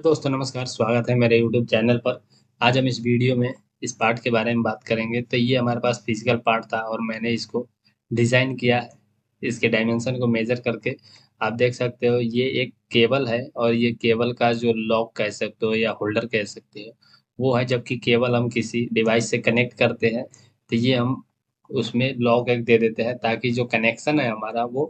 दोस्तों नमस्कार, स्वागत है मेरे यूट्यूब चैनल पर। आज हम इस वीडियो में इस पार्ट के बारे में बात करेंगे। तो ये हमारे पास फिजिकल पार्ट था और मैंने इसको डिज़ाइन किया है। इसके डायमेंशन को मेज़र करके आप देख सकते हो, ये एक केबल है और ये केबल का जो लॉक कह सकते हो या होल्डर कह सकते हो वो है। जबकि केबल हम किसी डिवाइस से कनेक्ट करते हैं तो ये हम उसमें लॉक एक दे देते हैं ताकि जो कनेक्शन है हमारा वो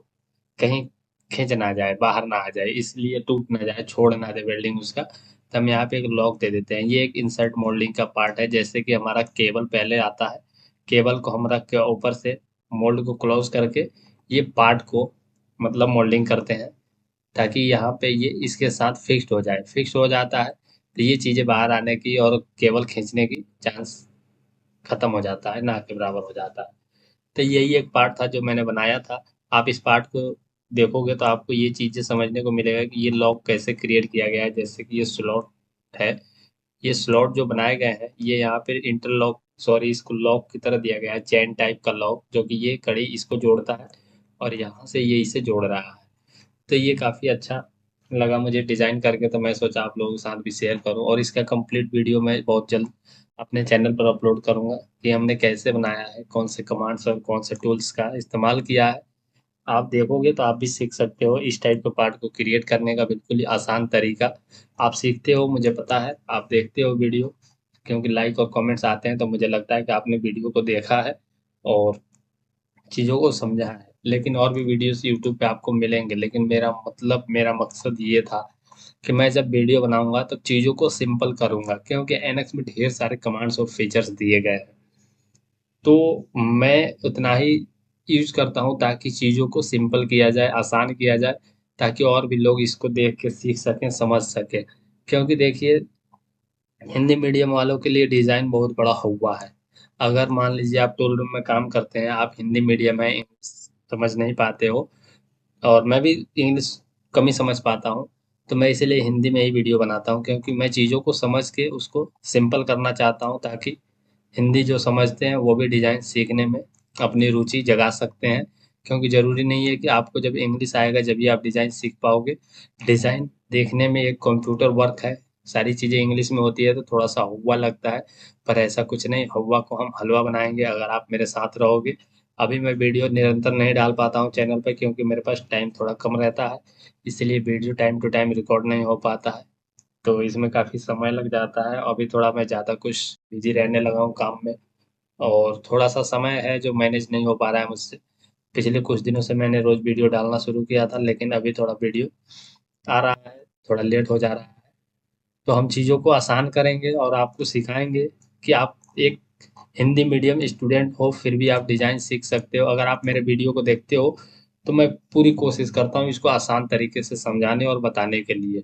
कहीं खिंच ना जाए, बाहर ना आ जाए, इसलिए टूट ना जाए, छोड़ ना दे वेल्डिंग उसका। तो हम यहाँ पे एक लॉक दे देते हैं। ये एक इंसर्ट मोल्डिंग का पार्ट है। जैसे कि हमारा केबल पहले आता है, केबल को हम रख के ऊपर से मोल्ड को क्लोज करके ये पार्ट को मतलब मोल्डिंग करते हैं ताकि यहाँ पे ये इसके साथ फिक्स्ड हो जाए। फिक्स हो जाता है तो ये चीज़ें बाहर आने की और केबल खींचने की चांस खत्म हो जाता है, ना के बराबर हो जाता है। तो यही एक पार्ट था जो मैंने बनाया था। आप इस पार्ट को देखोगे तो आपको ये चीज़ें समझने को मिलेगा कि ये लॉक कैसे क्रिएट किया गया है। जैसे कि ये स्लॉट है, ये स्लॉट जो बनाए गए हैं ये यहाँ पे इंटरलॉक, सॉरी, इसको लॉक की तरह दिया गया है, चेन टाइप का लॉक, जो कि ये कड़ी इसको जोड़ता है और यहाँ से ये इसे जोड़ रहा है। तो ये काफ़ी अच्छा लगा मुझे डिज़ाइन करके, तो मैं सोचा आप लोगों के साथ भी शेयर करूं। और इसका कंप्लीट वीडियो मैं बहुत जल्द अपने चैनल पर अपलोड करूंगा कि हमने कैसे बनाया है, कौन से कमांड्स और कौन से टूल्स का इस्तेमाल किया है। आप देखोगे तो आप भी सीख सकते हो इस टाइप के पार्ट को क्रिएट करने का बिल्कुल ही आसान तरीका। आप सीखते हो, मुझे पता है, आप देखते हो वीडियो, क्योंकि लाइक और कमेंट्स आते हैं तो मुझे लगता है कि आपने वीडियो को देखा है और चीज़ों को समझा है। लेकिन और भी वीडियोस यूट्यूब पे आपको मिलेंगे, लेकिन मेरा मकसद ये था कि मैं जब वीडियो बनाऊंगा तो चीज़ों को सिंपल करूंगा, क्योंकि एनएक्स में ढेर सारे कमांड्स और फीचर्स दिए गए हैं। तो मैं उतना ही यूज करता हूँ ताकि चीज़ों को सिंपल किया जाए, आसान किया जाए, ताकि और भी लोग इसको देख के सीख सकें, समझ सकें। क्योंकि देखिए, हिंदी मीडियम वालों के लिए डिज़ाइन बहुत बड़ा हुआ है। अगर मान लीजिए आप टूल रूम में काम करते हैं, आप हिंदी मीडियम है, इंग्लिश समझ नहीं पाते हो, और मैं भी इंग्लिश कम ही समझ पाता हूँ, तो मैं इसीलिए हिंदी में ही वीडियो बनाता हूँ, क्योंकि मैं चीज़ों को समझ के उसको सिंपल करना चाहता हूँ ताकि हिंदी जो समझते हैं वो भी डिज़ाइन सीखने में अपनी रुचि जगा सकते हैं। क्योंकि ज़रूरी नहीं है कि आपको जब इंग्लिश आएगा जब भी आप डिज़ाइन सीख पाओगे। डिज़ाइन देखने में एक कंप्यूटर वर्क है, सारी चीज़ें इंग्लिश में होती है तो थोड़ा सा हुआ लगता है, पर ऐसा कुछ नहीं। हुआ को हम हलवा बनाएंगे अगर आप मेरे साथ रहोगे। अभी मैं वीडियो निरंतर नहीं डाल पाता हूँ चैनल पर, क्योंकि मेरे पास टाइम थोड़ा कम रहता है, इसलिए video time to time record नहीं हो पाता है। तो इसमें काफ़ी समय लग जाता है। अभी थोड़ा मैं ज़्यादा कुछ बिजी रहने लगा हूँ काम में, और थोड़ा सा समय है जो मैनेज नहीं हो पा रहा है मुझसे। पिछले कुछ दिनों से मैंने रोज वीडियो डालना शुरू किया था, लेकिन अभी थोड़ा वीडियो आ रहा है, थोड़ा लेट हो जा रहा है। तो हम चीज़ों को आसान करेंगे और आपको सिखाएंगे कि आप एक हिंदी मीडियम स्टूडेंट हो फिर भी आप डिज़ाइन सीख सकते हो। अगर आप मेरे वीडियो को देखते हो तो मैं पूरी कोशिश करता हूँ इसको आसान तरीके से समझाने और बताने के लिए।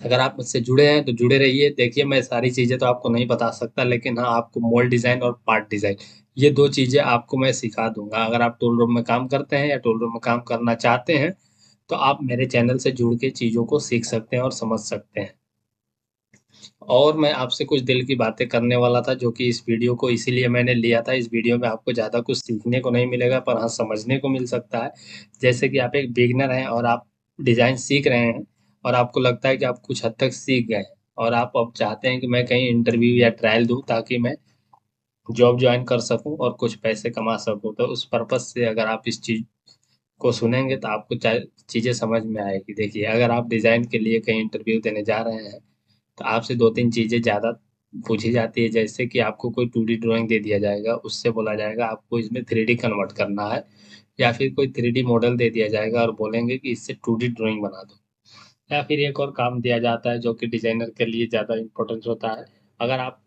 अगर आप मुझसे जुड़े हैं तो जुड़े रहिए। देखिए, मैं सारी चीज़ें तो आपको नहीं बता सकता, लेकिन हाँ, आपको मोल्ड डिज़ाइन और पार्ट डिज़ाइन, ये 2 चीज़ें आपको मैं सिखा दूँगा। अगर आप टूल रूम में काम करते हैं या टूल रूम में काम करना चाहते हैं, तो आप मेरे चैनल से जुड़ के चीज़ों को सीख सकते हैं और समझ सकते हैं। और मैं आपसे कुछ दिल की बातें करने वाला था, जो कि इस वीडियो को इसीलिए मैंने लिया था। इस वीडियो में आपको ज़्यादा कुछ सीखने को नहीं मिलेगा, पर हाँ, समझने को मिल सकता है। जैसे कि आप एक बिगिनर हैं और आप डिज़ाइन सीख रहे हैं और आपको लगता है कि आप कुछ हद तक सीख गए हैं और आप अब चाहते हैं कि मैं कहीं इंटरव्यू या ट्रायल दूँ ताकि मैं जॉब जॉइन कर सकूँ और कुछ पैसे कमा सकूँ। तो उस पर्पज़ से अगर आप इस चीज़ को सुनेंगे तो आपको चीज़ें समझ में आएगी। देखिए, अगर आप डिज़ाइन के लिए कहीं इंटरव्यू देने जा रहे हैं तो आपसे 2-3 चीज़ें ज़्यादा पूछी जाती है। जैसे कि आपको कोई 2D ड्राइंग दे दिया जाएगा, उससे बोला जाएगा आपको इसमें 3D कन्वर्ट करना है, या फिर कोई 3D मॉडल दे दिया जाएगा और बोलेंगे कि इससे 2D ड्राइंग बना दो। या फिर एक और काम दिया जाता है जो कि डिज़ाइनर के लिए ज़्यादा इम्पोर्टेंट होता है। अगर आप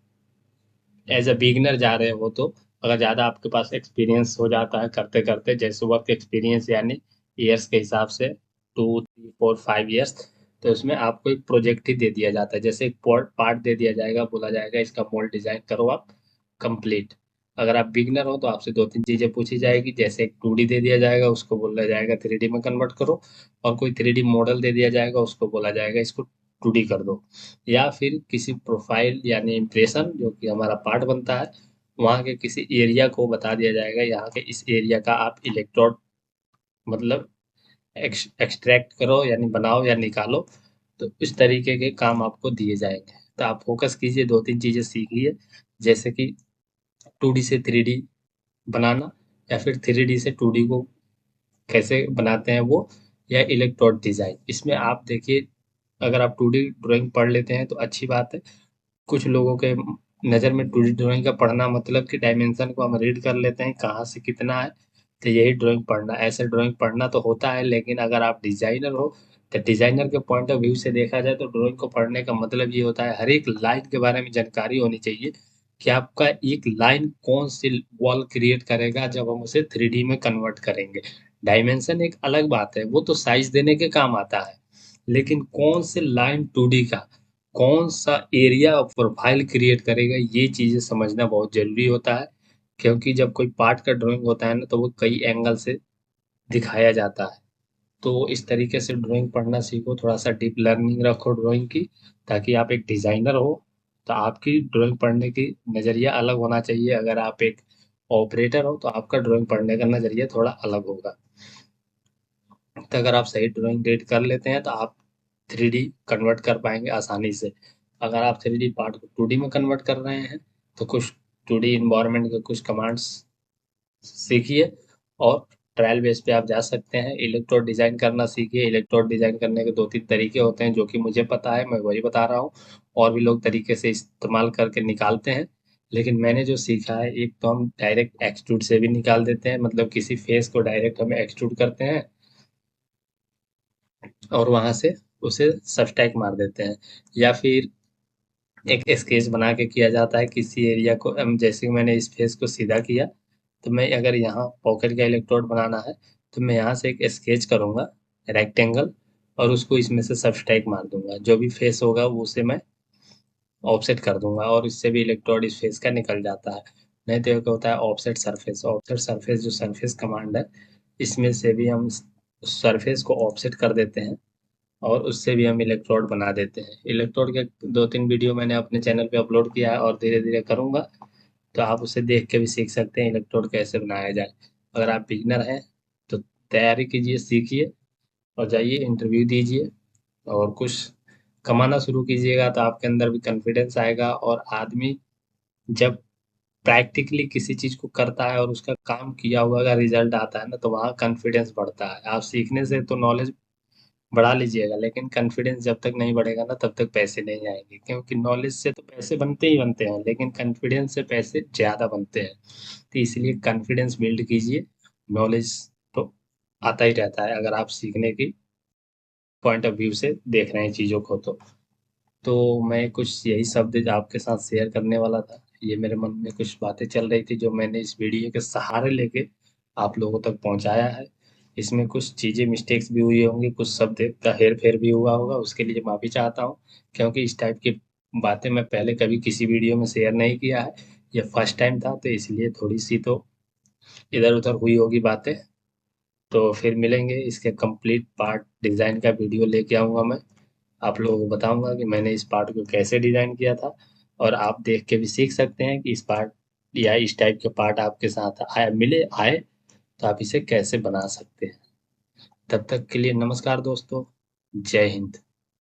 एज अ बिगिनर जा रहे हो तो अगर ज़्यादा आपके पास एक्सपीरियंस हो जाता है करते करते, जैसे वर्क एक्सपीरियंस यानी ईयर्स के हिसाब से 2, 3, 4, 5 ईयर्स, तो उसमें आपको एक प्रोजेक्ट ही दे दिया जाता है। जैसे एक पार्ट दे दिया जाएगा, बोला जाएगा इसका मोल्ड डिजाइन करो आप कंप्लीट। अगर आप बिगनर हो तो आपसे 2-3 चीज़ें पूछी जाएगी, जैसे एक 2D दे दिया जाएगा, उसको बोला जाएगा 3D में कन्वर्ट करो, और कोई 3D मॉडल दे दिया जाएगा, उसको बोला जाएगा इसको 2D कर दो। या फिर किसी प्रोफाइल यानी इम्प्रेशन जो कि हमारा पार्ट बनता है, वहाँ के किसी एरिया को बता दिया जाएगा, यहाँ के इस एरिया का आप इलेक्ट्रोड मतलब एक्सट्रैक्ट करो यानी बनाओ या निकालो। तो इस तरीके के काम आपको दिए जाएंगे। तो आप फोकस कीजिए, 2-3 चीज़ें सीखिए, जैसे कि 2D से 3D बनाना, या फिर 3D से 2D को कैसे बनाते हैं वो, या इलेक्ट्रोड डिज़ाइन। इसमें आप देखिए, अगर आप 2D ड्राइंग पढ़ लेते हैं तो अच्छी बात है। कुछ लोगों के नज़र में 2D ड्राइंग का पढ़ना मतलब कि डायमेंशन को हम रीड कर लेते हैं, कहाँ से कितना है, तो यही ड्राइंग पढ़ना। ऐसे ड्राइंग पढ़ना तो होता है, लेकिन अगर आप डिज़ाइनर हो तो डिज़ाइनर के पॉइंट ऑफ व्यू से देखा जाए तो ड्राइंग को पढ़ने का मतलब ये होता है, हर एक लाइन के बारे में जानकारी होनी चाहिए कि आपका एक लाइन कौन सी वॉल क्रिएट करेगा जब हम उसे 3D में कन्वर्ट करेंगे। डायमेंशन एक अलग बात है, वो तो साइज देने के काम आता है, लेकिन कौन से लाइन 2D का कौन सा एरिया और प्रोफाइल क्रिएट करेगा, ये चीज़ें समझना बहुत ज़रूरी होता है। क्योंकि जब कोई पार्ट का ड्राइंग होता है ना, तो वो कई एंगल से दिखाया जाता है। तो इस तरीके से ड्राइंग पढ़ना सीखो, थोड़ा सा डीप लर्निंग रखो ड्राइंग की, ताकि आप एक डिज़ाइनर हो तो आपकी ड्राइंग पढ़ने की नज़रिया अलग होना चाहिए। अगर आप एक ऑपरेटर हो तो आपका ड्राइंग पढ़ने का नज़रिया थोड़ा अलग होगा। तो अगर आप सही ड्राइंग रीड कर लेते हैं तो आप 3D कन्वर्ट कर पाएंगे आसानी से। अगर आप 3D पार्ट को 2D में कन्वर्ट कर रहे हैं तो कुछ 2D इन्वायरमेंट के कुछ कमांड्स सीखिए, और ट्रायल बेस पे आप जा सकते हैं। इलेक्ट्रोड डिज़ाइन करना सीखिए। इलेक्ट्रोड डिज़ाइन करने के 2-3 तरीके होते हैं जो कि मुझे पता है, मैं वही बता रहा हूँ। और भी लोग तरीके से इस्तेमाल करके निकालते हैं, लेकिन मैंने जो सीखा है, एक तो हम डायरेक्ट एक्सट्रूड से भी निकाल देते हैं, मतलब किसी फेस को डायरेक्ट हम एक्सट्रूड करते हैं और वहाँ से उसे सबट्रैक्ट मार देते हैं, या फिर एक स्केच बना के किया जाता है किसी एरिया को। जैसे कि मैंने इस फेस को सीधा किया, तो मैं अगर यहाँ पॉकेट का इलेक्ट्रोड बनाना है तो मैं यहाँ से एक स्केच करूँगा रेक्टेंगल, और उसको इसमें से सबट्रैक्ट मार दूंगा। जो भी फेस होगा वो उसे मैं ऑफसेट कर दूंगा, और इससे भी इलेक्ट्रोड इस फेस का निकल जाता है। नहीं तो एक होता है ऑफसेट सरफेस। ऑफसेट सरफेस जो सरफेस कमांड है, इसमें से भी हम सरफेस को ऑफसेट कर देते हैं, और उससे भी हम इलेक्ट्रोड बना देते हैं। इलेक्ट्रोड के 2-3 वीडियो मैंने अपने चैनल पे अपलोड किया है, और धीरे धीरे करूँगा, तो आप उसे देख के भी सीख सकते हैं इलेक्ट्रोड कैसे बनाया जाए। अगर आप बिगिनर हैं तो तैयारी कीजिए, सीखिए, और जाइए इंटरव्यू दीजिए, और कुछ कमाना शुरू कीजिएगा तो आपके अंदर भी कॉन्फिडेंस आएगा। और आदमी जब प्रैक्टिकली किसी चीज़ को करता है और उसका काम किया हुआ का रिजल्ट आता है ना, तो वहाँ कॉन्फिडेंस बढ़ता है। आप सीखने से तो नॉलेज बढ़ा लीजिएगा, लेकिन कॉन्फिडेंस जब तक नहीं बढ़ेगा ना, तब तक पैसे नहीं आएंगे। क्योंकि नॉलेज से तो पैसे बनते ही बनते हैं, लेकिन कॉन्फिडेंस से पैसे ज़्यादा बनते हैं। तो इसलिए कॉन्फिडेंस बिल्ड कीजिए। नॉलेज तो आता ही रहता है, अगर आप सीखने की पॉइंट ऑफ व्यू से देख रहे हैं चीज़ों को तो मैं कुछ यही शब्द आपके साथ शेयर करने वाला था। ये मेरे मन में कुछ बातें चल रही थी जो मैंने इस वीडियो के सहारे लेके आप लोगों तक पहुंचाया है। इसमें कुछ चीज़ें मिस्टेक्स भी हुई होंगी, कुछ शब्द का हेर फेर भी हुआ होगा, उसके लिए माफ़ी चाहता हूँ। क्योंकि इस टाइप की बातें मैं पहले कभी किसी वीडियो में शेयर नहीं किया है, ये फर्स्ट टाइम था, तो इसलिए थोड़ी सी तो इधर उधर हुई होगी बातें। तो फिर मिलेंगे, इसके कंप्लीट पार्ट डिज़ाइन का वीडियो लेके आऊँगा मैं। आप लोगों को बताऊंगा कि मैंने इस पार्ट को कैसे डिज़ाइन किया था, और आप देख के भी सीख सकते हैं कि इस पार्ट या इस टाइप के पार्ट आपके साथ आए तो आप इसे कैसे बना सकते हैं। तब तक के लिए नमस्कार दोस्तों, जय हिंद।